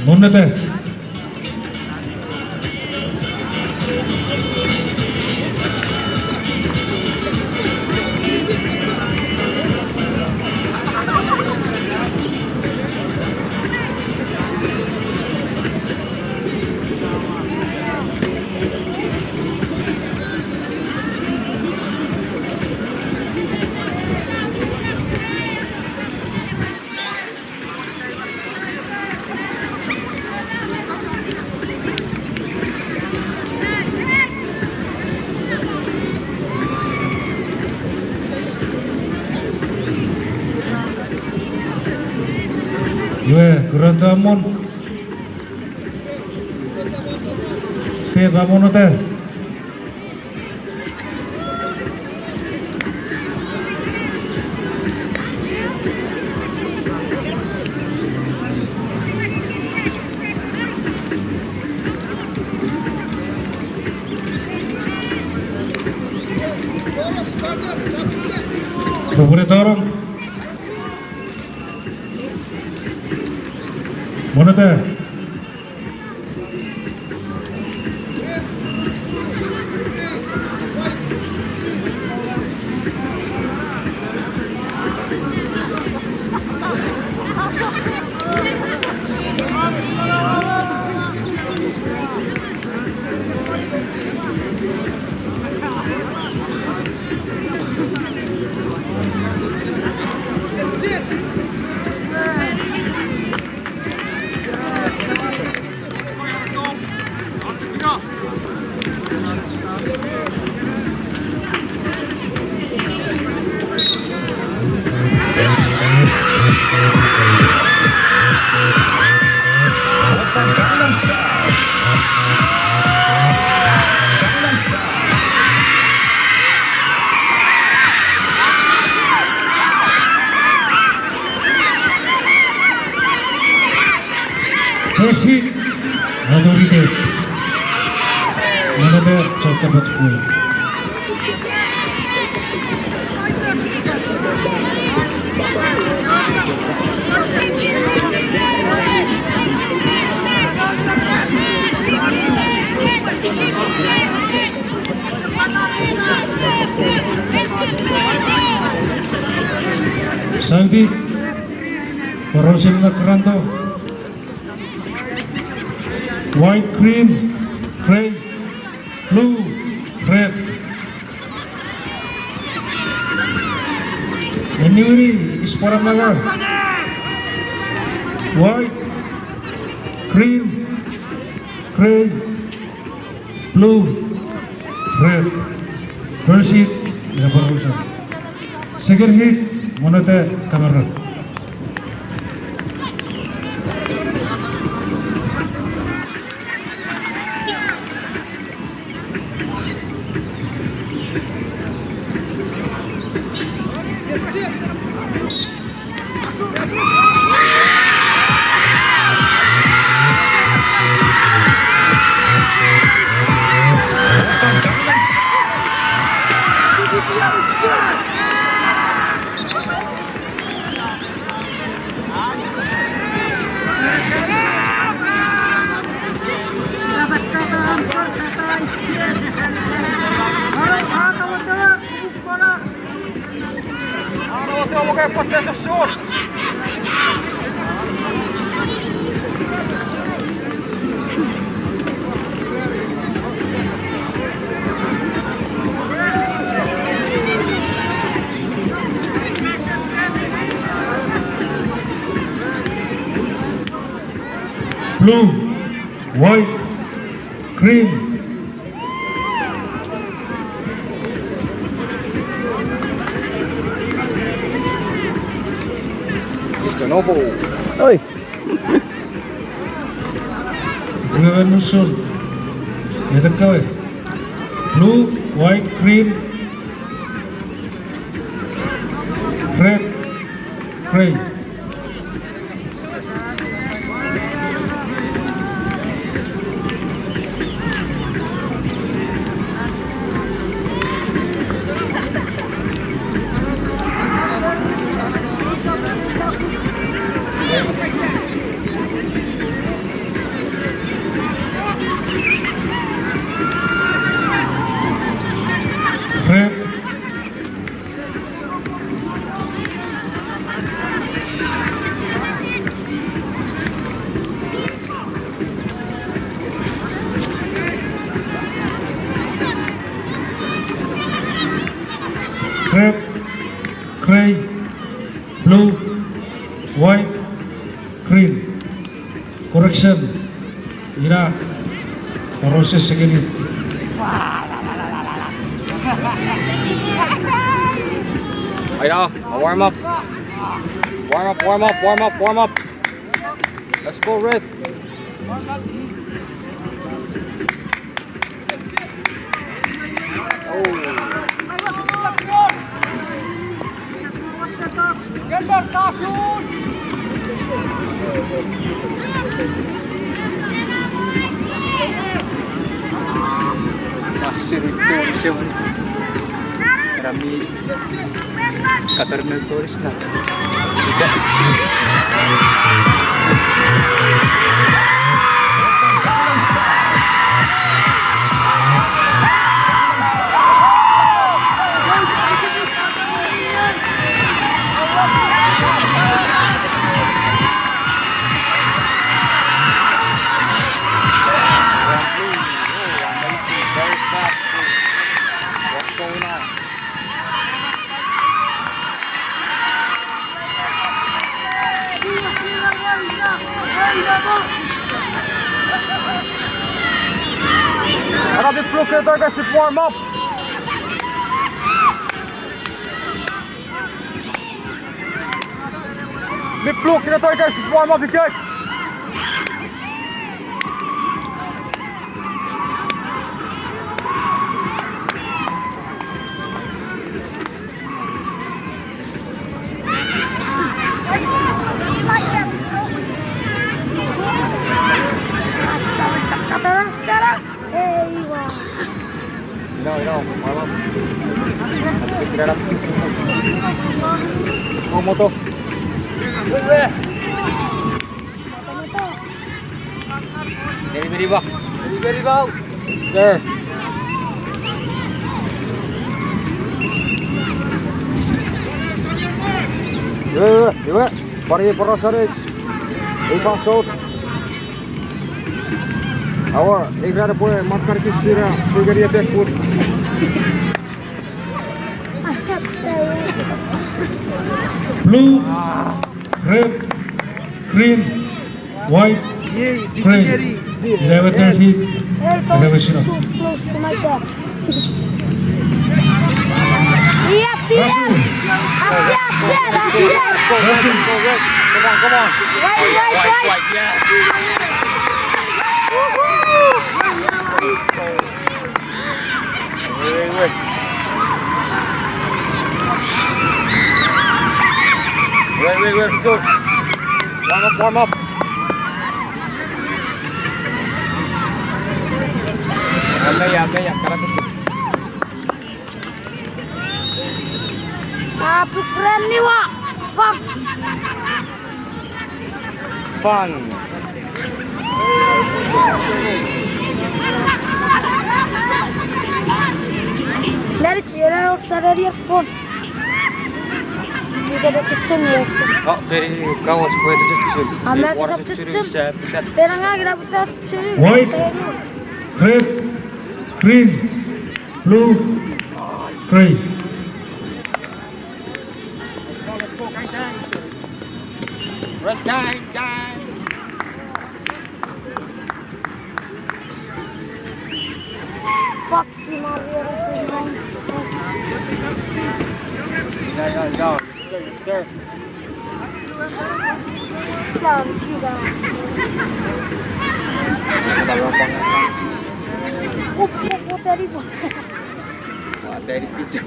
Muna teh. Uwei, gerantamon. Teh pamono teh. Boleh tolong. Mana teh? Koichy, autorité. Mana teh chapter 10. Santi, Raisom na keranto. White, green, gray, blue, red. Henere is para mga white, green, gray, blue, red. First hit, Jefferson. Second hit, muna teh kamera. Blue, white, green. Neauo. Oi. Dengan nusun. Ya tekau. Blue, white, green, red, gray. clean. Correction. Ina. Proses segini. Right now, warm up. Warm up. Let's go, Red. Masih itu siapa? Rami Katarina turis na. Tidak. Arabi plukker der guys, warm up. Vi plukker der guys, warm up ikut. No, warm up. Tidak ada. Mau moto. Very bang. Sir. Iya. Para sore. Ivan shot. Awak, negara boleh makan kisira, segaria tekut. Blue, red, green, white, green. 11:30. 11:00. Iya. Raisom. Raisom. Come on. White. Yeah. Wait. Go. Warm up. Ambil ya, karena kecil. Tapi keren nih, Wak. Fun. Dari Cina harus ada earphone. Tidak ada kecil ya. Oh, dari kawas kue itu kecil. Ambil kisah kecil. Sekarang lagi dapat kisah kecil. White, red, green, blue, green. Red gang. Fuck you, Mario. No. Sir. Dari picu.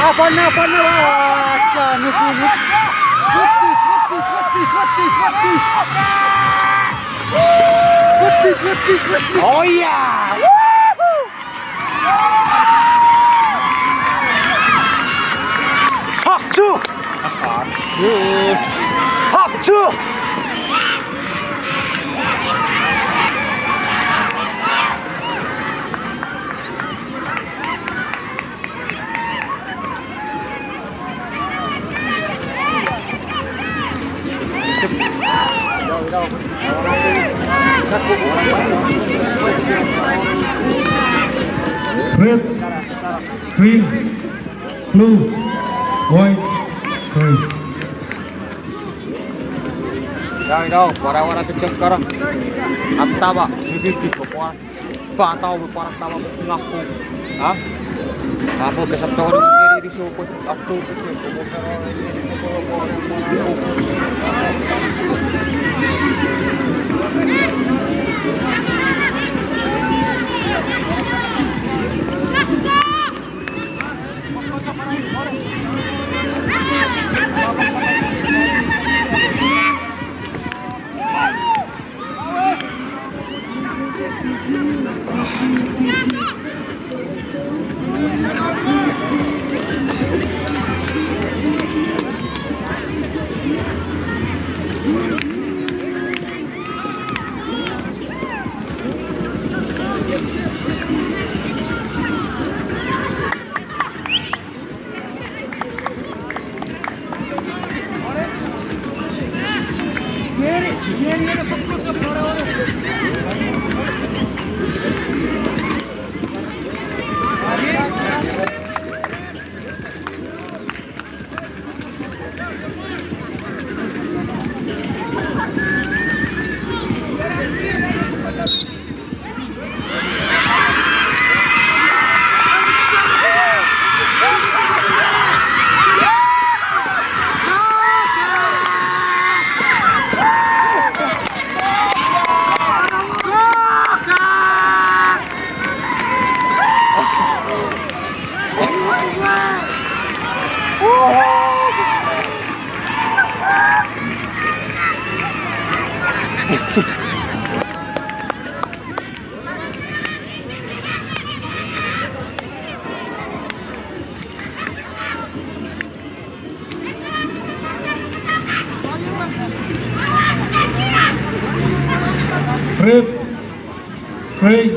Apa na? Oh yeah! Hakçu! red, green, blue, white, green. Đâu, para tu cek sekarang. Apa jadi gitu, para tahu para tahu ngaku. Ah, apa besok tahu di suku aku Red, gray,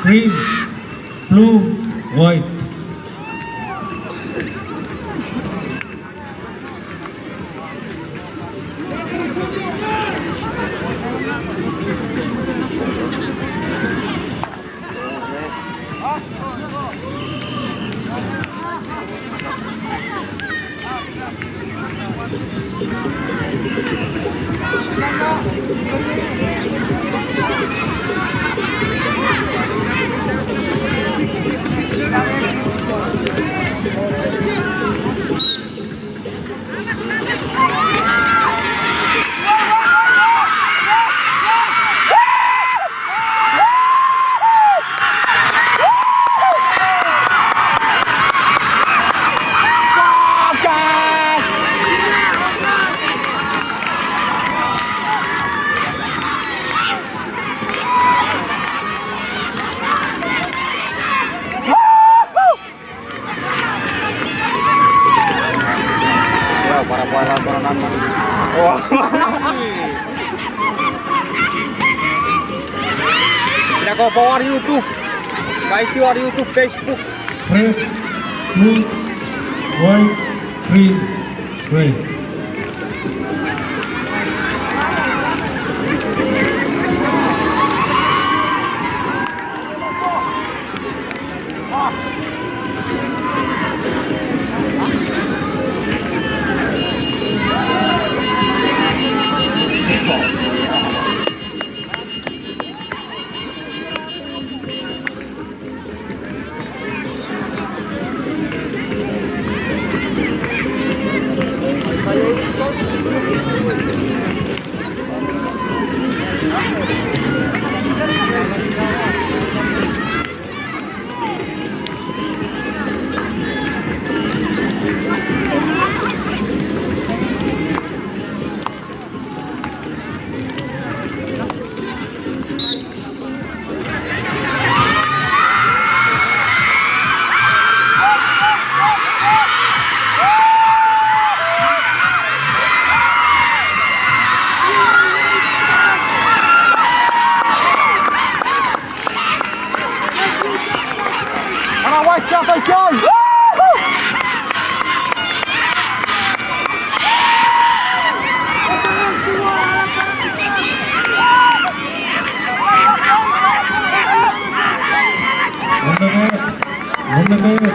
green, blue, white. Tidak kau bawa di YouTube, guys di YouTube, Facebook. Red, blue, white, green, gray. Wichap again! On the net, Ano kayo?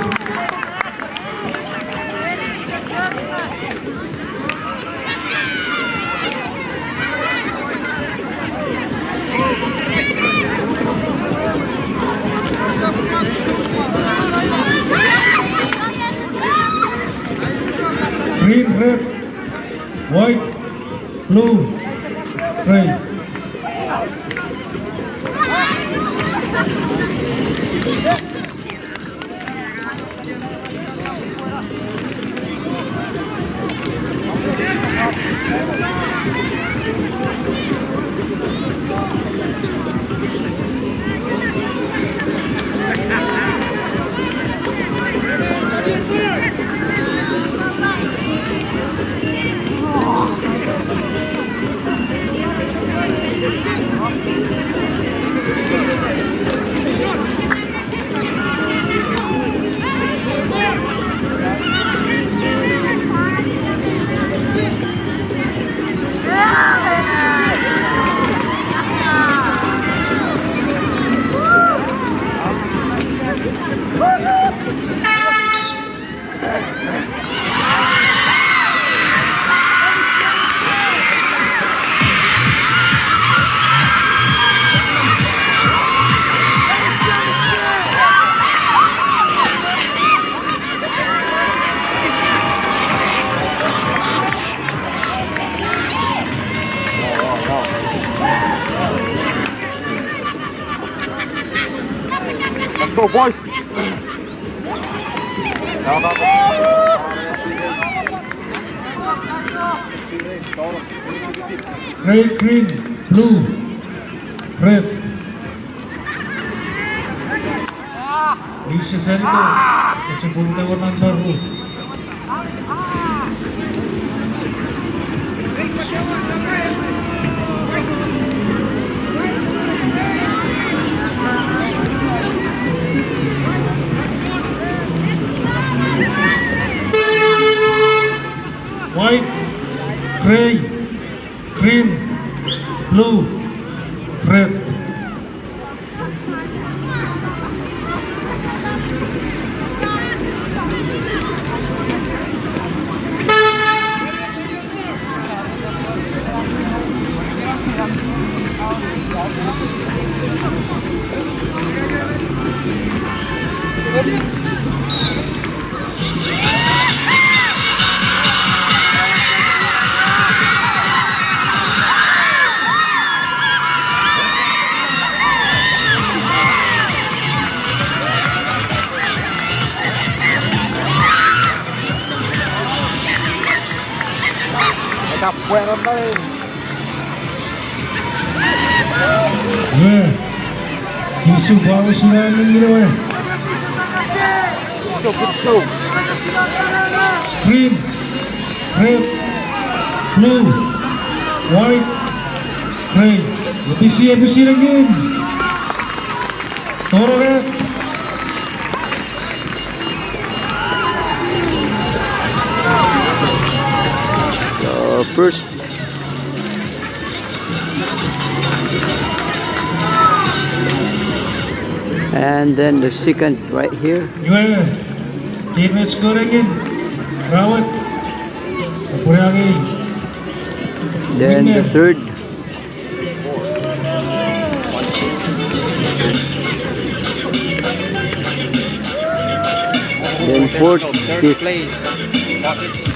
Green, red, white, blue, gray. Let's go, boys! Red, green, blue, red. Bisa saya itu, sebelum tawanan baru. White, gray, green, blue, red. Upwe rin. Isubaw sila ng ginawa. So. Green, red, blue, white, gray. Bisi lagi. Toro ka. First and then the second right here. Yeah, teammates go again. Rawat. Apuragi. Then the third. Then fourth, fifth.